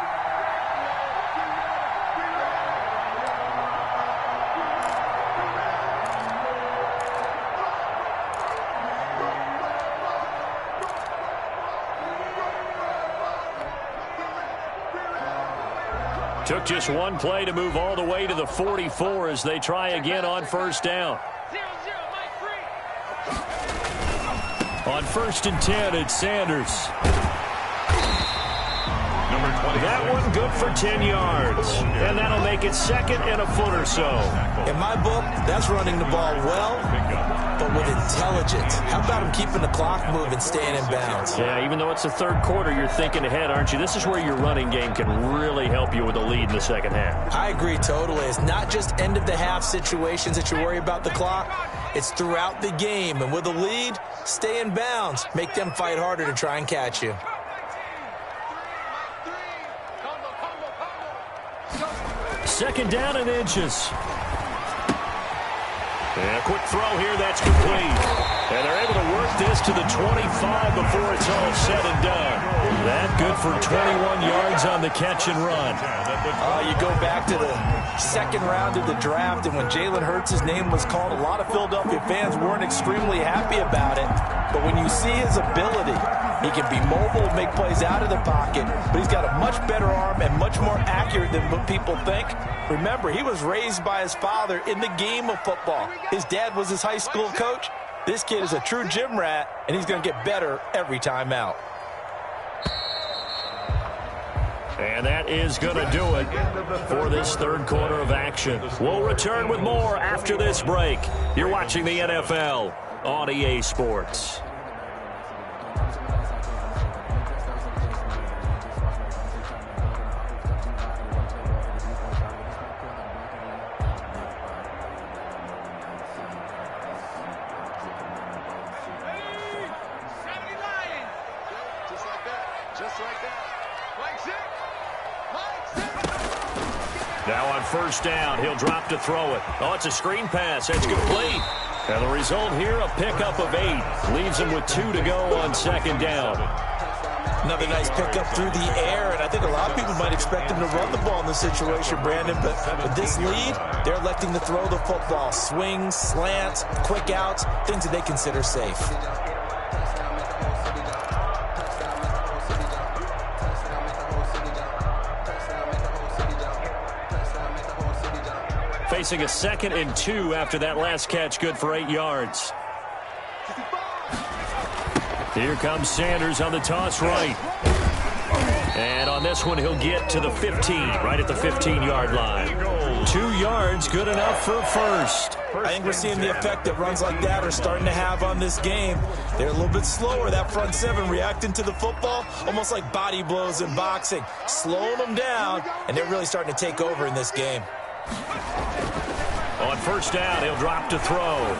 Took just one play to move all the way to the 44 as they try again on 1st down. On 1st and 10, it's Sanders. That one good for 10 yards. And that'll make it 2nd and a foot or so. In my book, that's running the ball well, but with intelligence. How about him keeping the clock moving, staying in bounds? Yeah, even though it's the 3rd quarter, you're thinking ahead, aren't you? This is where your running game can really help you with a lead in the 2nd half. I agree totally. It's not just end-of-the-half situations that you worry about the clock. It's throughout the game. And with a lead, stay in bounds. Make them fight harder to try and catch you. 2nd down and inches. And a quick throw here, that's complete. And they're able to work this to the 25 before it's all said and done. That good for 21 yards on the catch and run. You go back to the 2nd round of the draft, and when Jalen Hurts' name was called, a lot of Philadelphia fans weren't extremely happy about it. But when you see his ability, he can be mobile, make plays out of the pocket, but he's got a much better arm and much more accurate than what people think. Remember, he was raised by his father in the game of football. His dad was his high school coach. This kid is a true gym rat, and he's going to get better every time out. And that is going to do it for this 3rd quarter of action. We'll return with more after this break. You're watching the NFL on EA Sports. Just like that. Like six. Now on first down, he'll drop to throw it. Oh, it's a screen pass. That's complete. And the result here, a pickup of 8. Leaves him with 2 to go on second down. Another nice pickup through the air, and I think a lot of people might expect him to run the ball in this situation, Brandon, but with this lead, they're electing to throw the football. Swings, slants, quick outs, things that they consider safe. Facing a 2nd and 2 after that last catch, good for 8 yards. Here comes Sanders on the toss right. And on this one, he'll get to the 15, right at the 15-yard line. 2 yards, good enough for a first. I think we're seeing the effect that runs like that are starting to have on this game. They're a little bit slower, that front 7, reacting to the football, almost like body blows in boxing, slowing them down, and they're really starting to take over in this game. On first down, he'll drop to throw.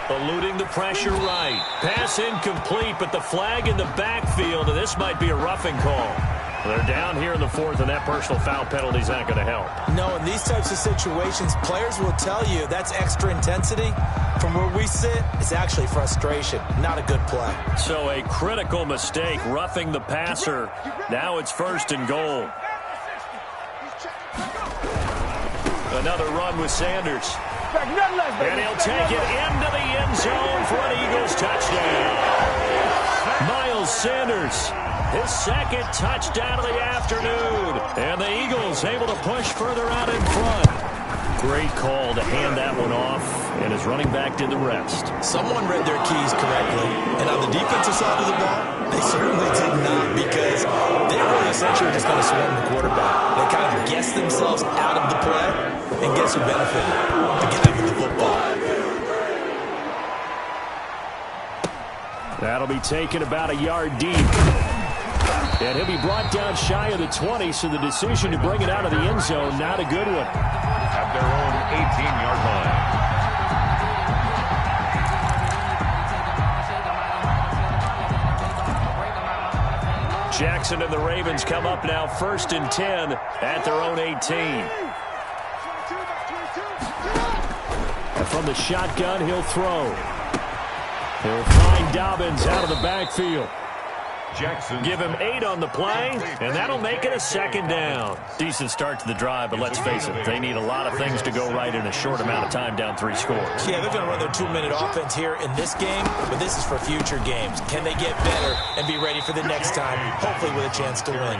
Eluding the pressure right. Pass incomplete, but the flag in the backfield, and this might be a roughing call. They're down here in the 4th, and that personal foul penalty is not going to help. No, in these types of situations, players will tell you that's extra intensity. From where we sit, it's actually frustration, not a good play. So a critical mistake, roughing the passer. Now it's 1st and goal. Another run with Sanders. And he'll take it into the end zone for an Eagles touchdown. Miles Sanders, his 2nd touchdown of the afternoon. And the Eagles able to push further out in front. Great call to hand that one off, and his running back did the rest. Someone read their keys correctly, and on the defensive side of the ball, they certainly did not, because they were essentially just going to swarm the quarterback. They kind of guessed themselves out of the play, and guess who benefited? The guy with the football. That'll be taken about a yard deep. And he'll be brought down shy of the 20, so the decision to bring it out of the end zone, not a good one. At their own 18-yard line. Jackson and the Ravens come up now 1st and 10 at their own 18. And from the shotgun, he'll throw. He'll find Dobbins out of the backfield. Jackson. Give him 8 on the play, and that'll make it a 2nd down. Decent start to the drive, but let's face it, they need a lot of things to go right in a short amount of time, down 3 scores. Yeah, they're going to run their 2-minute offense here in this game, but this is for future games. Can they get better and be ready for the next time, hopefully with a chance to win?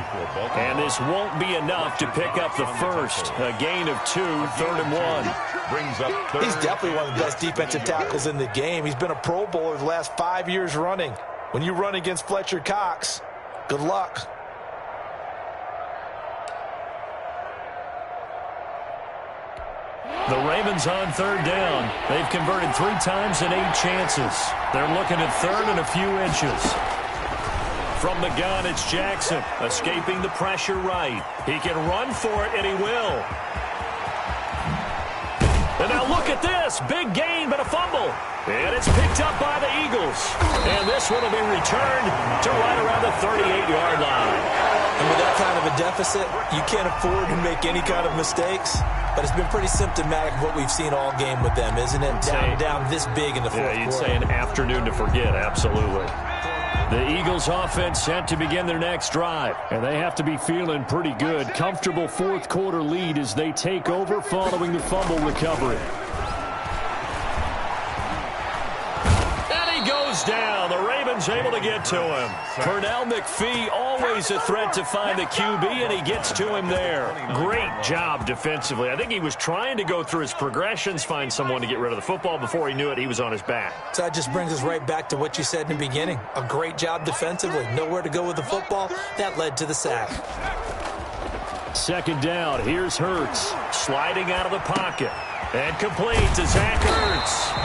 And this won't be enough to pick up the first. A gain of 2, 3rd and 1. Brings up 3rd. He's definitely one of the best defensive tackles in the game. He's been a Pro Bowler the last 5 years running. When you run against Fletcher Cox, good luck. The Ravens on 3rd down. They've converted 3 times in 8 chances. They're looking at 3rd and a few inches. From the gun, it's Jackson, escaping the pressure right. He can run for it, and he will. And now look at this. Big gain, but a fumble. And it's picked up by the Eagles. And this one will be returned to right around the 38-yard line. And with that kind of a deficit, you can't afford to make any kind of mistakes. But it's been pretty symptomatic of what we've seen all game with them, isn't it? Down this big in the fourth quarter. Yeah, you'd say an afternoon to forget, absolutely. The Eagles offense set to begin their next drive. And they have to be feeling pretty good. Comfortable 4th quarter lead as they take over following the fumble recovery. Goes down. The Ravens able to get to him. Pernell McPhee always a threat to find the QB, and he gets to him there. Great job defensively. I think he was trying to go through his progressions, find someone to get rid of the football. Before he knew it, he was on his back. So that just brings us right back to what you said in the beginning. A great job defensively. Nowhere to go with the football. That led to the sack. 2nd down. Here's Hurts. Sliding out of the pocket. And complete to Zach Ertz.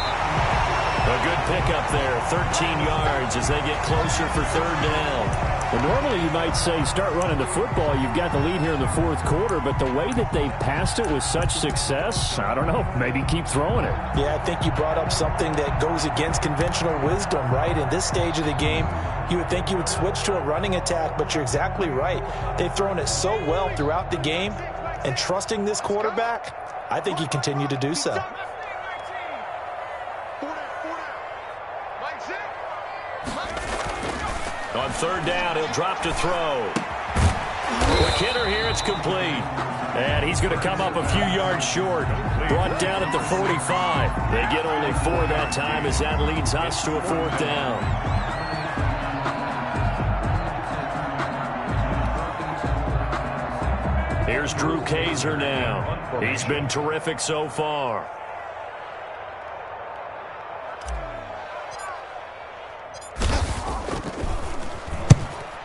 A good pickup there, 13 yards as they get closer for 3rd down. Well, normally you might say start running the football. You've got the lead here in the 4th quarter, but the way that they've passed it with such success, I don't know, maybe keep throwing it. Yeah, I think you brought up something that goes against conventional wisdom, right? In this stage of the game, you would think you would switch to a running attack, but you're exactly right. They've thrown it so well throughout the game, And trusting this quarterback, I think he continued to do so. On third down, he'll drop to throw. Quick hitter here, it's complete. And he's going to come up a few yards short. Brought down at the 45. They get only 4 that time as that leads us to a 4th down. Here's Drew Kaiser now. He's been terrific so far.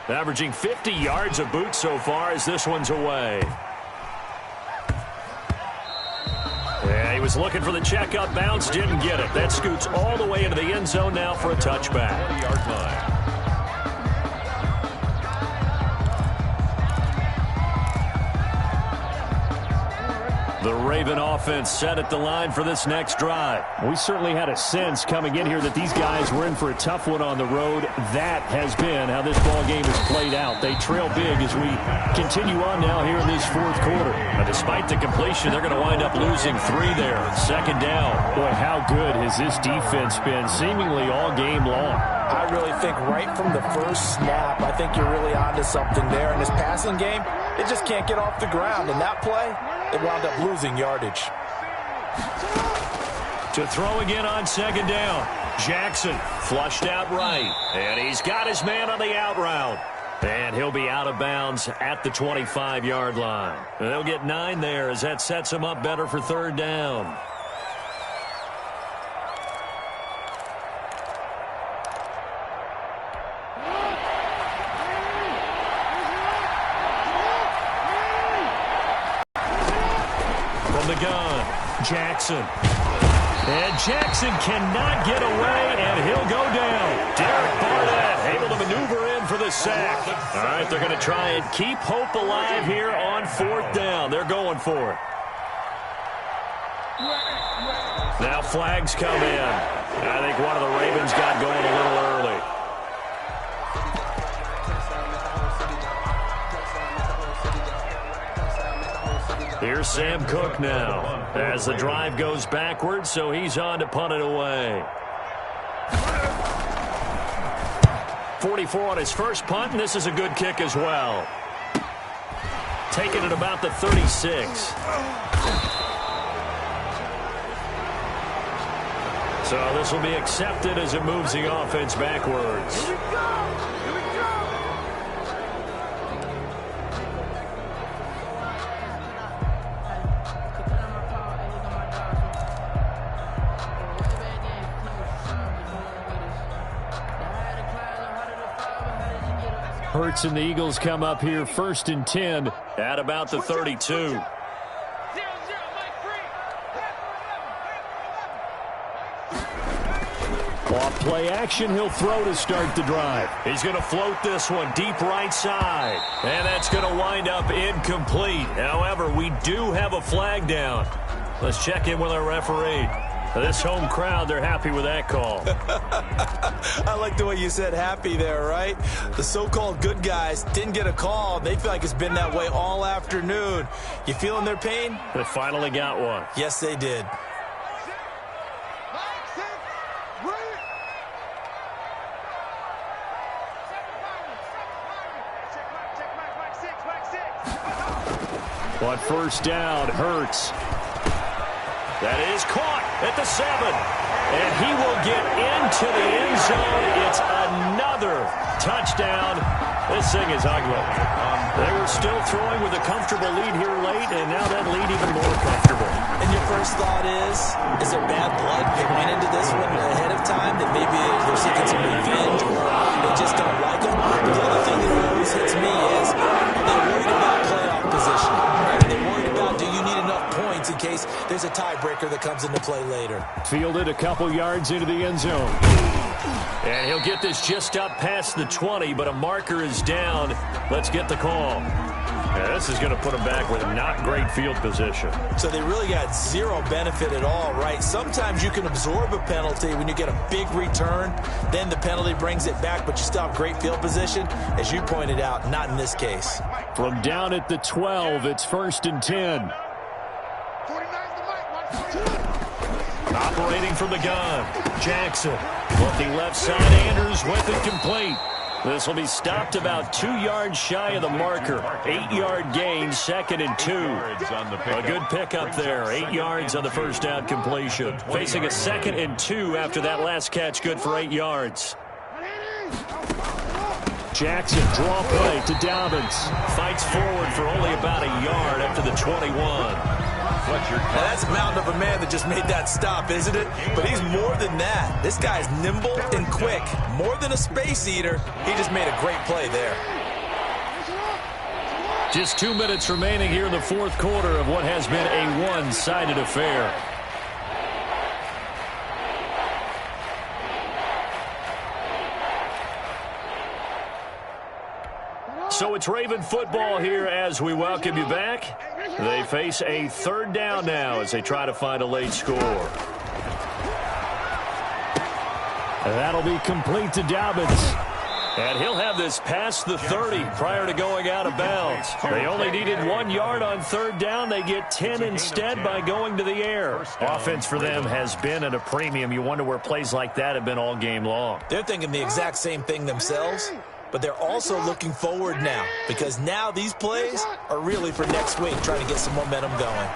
Averaging 50 yards a boot so far as this one's away. Yeah, he was looking for the checkup bounce, didn't get it. That scoots all the way into the end zone now for a touchback. 20-yard line. The Raven offense set at the line for this next drive. We certainly had a sense coming in here that these guys were in for a tough one on the road. That has been how this ball game has played out. They trail big as we continue on now here in this 4th quarter. But despite the completion, they're going to wind up losing 3 there. 2nd down. Boy, how good has this defense been seemingly all game long. I really think right from the first snap, I think you're really onto something there. In this passing game, it just can't get off the ground. And that play, it wound up losing yardage. To throw again on 2nd down. Jackson flushed out right. And he's got his man on the out route. And he'll be out of bounds at the 25-yard line. They'll get 9 there as that sets him up better for 3rd down. The gun, Jackson. And Jackson cannot get away, and he'll go down. Derek Barnett able to maneuver in for the sack. All right, they're going to try and keep hope alive here on 4th down. They're going for it. Now flags come in. I think one of the Ravens got going a little early. Here's Sam Cook now as the drive goes backwards, so he's on to punt it away. 44 on his first punt, and this is a good kick as well. Taking it about the 36. So this will be accepted as it moves the offense backwards. Hurts and the Eagles come up here 1st and 10 at about the 32. Off play action, he'll throw to start the drive. He's going to float this one deep right side. And that's going to wind up incomplete. However, we do have a flag down. Let's check in with our referee. This home crowd, they're happy with that call. I like the way you said happy there, right? The so-called good guys didn't get a call. They feel like it's been that way all afternoon. You feeling their pain? They finally got one. Yes, they did. On 1st down, Hurts. That is caught at the 7. And he will get into the end zone. It's another touchdown. This thing is ugly. They were still throwing with a comfortable lead here late, and now that lead even more comfortable. And your first thought is there bad blood? They went into this one ahead of time, that maybe they're seeking some revenge, or they just don't like them. But the other thing that always hits me is, are they worried about playoff position? Are they worried about, do you need enough points in case there's a tiebreaker that comes into play later. Fielded a couple yards into the end zone. And he'll get this just up past the 20, but a marker is down. Let's get the call. Yeah, this is going to put them back with not great field position. So they really got zero benefit at all, right? Sometimes you can absorb a penalty when you get a big return. Then the penalty brings it back, but you still have great field position. As you pointed out, not in this case. From down at the 12, it's 1st and 10. Operating from the gun, Jackson. Looking left side, Andrews with it complete. This will be stopped about 2 yards shy of the marker. 8-yard gain, 2nd and 2. A good pickup there. 8 yards on the first down completion. Facing a 2nd and 2 after that last catch, good for 8 yards. Jackson, draw play to Dobbins. Fights forward for only about a yard up to the 21. Now that's a mountain of a man that just made that stop, isn't it? But he's more than that. This guy's nimble and quick. More than a space eater. He just made a great play there. Just 2 minutes remaining here in the fourth quarter of what has been a one-sided affair. So it's Raven football here as we welcome you back. They face a 3rd down now as they try to find a late score. That'll be complete to Dobbins. And he'll have this past the 30 prior to going out of bounds. They only needed 1 yard on 3rd down. They get 10 instead by going to the air. Offense for them has been at a premium. You wonder where plays like that have been all game long. They're thinking the exact same thing themselves. But they're also looking forward now, because now these plays are really for next week, trying to get some momentum going.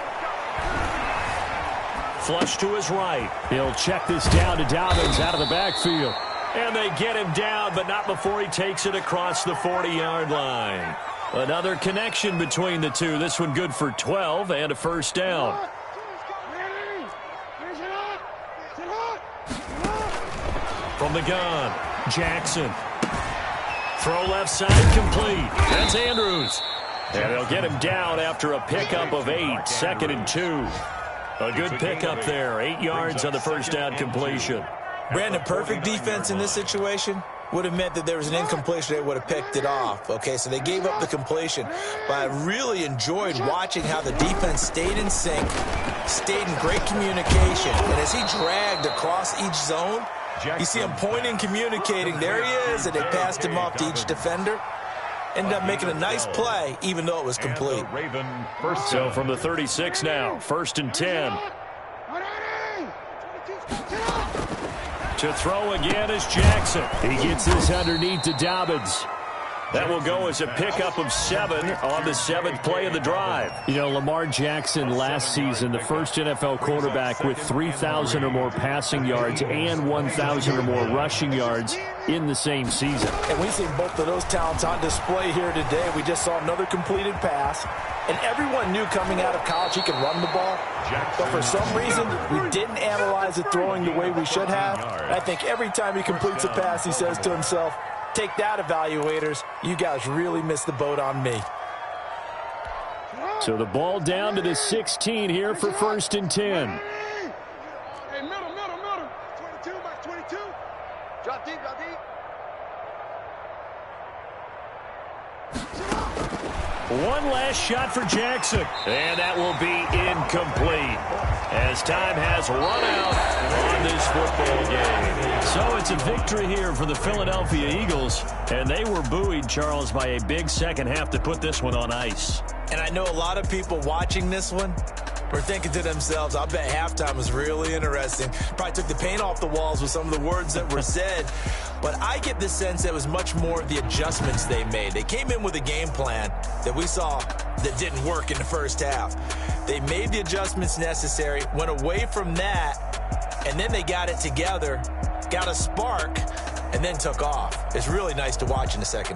Flush to his right. He'll check this down to Dobbins out of the backfield. And they get him down, but not before he takes it across the 40-yard line. Another connection between the two. This one good for 12 and a first down. From the gun, Jackson. Throw left side complete. That's Andrews. And they'll get him down after a pickup of 8, 2nd and 2. A good pickup there. 8 yards on the first down completion. Brandon, perfect defense in this situation would have meant that there was an incompletion. They would have picked it off. Okay, so they gave up the completion. But I really enjoyed watching how the defense stayed in sync, stayed in great communication. And as he dragged across each zone, you see him pointing, communicating. There he is, and they passed him off to each defender. Ended up making a nice play, even though it was complete. So from the 36 now, 1st and 10. To throw again is Jackson. He gets this underneath to Dobbins. That will go as a pickup of 7 on the 7th play of the drive. You know, Lamar Jackson last season, the first NFL quarterback with 3,000 or more passing yards and 1,000 or more rushing yards in the same season. And we see both of those talents on display here today. We just saw another completed pass. And everyone knew coming out of college he could run the ball. But for some reason, we didn't analyze it throwing the way we should have. I think every time he completes a pass, he says to himself, "Take that, evaluators. You guys really missed the boat on me." So the ball down to the 16 here for 1st and 10. Hey, middle. 22, Mike, 22. Drop deep. One last shot for Jackson. And that will be incomplete, as time has run out on this football game. So it's a victory here for the Philadelphia Eagles. And they were buoyed, Charles, by a big second half to put this one on ice. And I know a lot of people watching this one were thinking to themselves, I bet halftime was really interesting. Probably took the paint off the walls with some of the words that were said. But I get the sense that it was much more of the adjustments they made. They came in with a game plan that we saw that didn't work in the first half. They made the adjustments necessary, went away from that, and then they got it together, got a spark, and then took off. It's really nice to watch in the second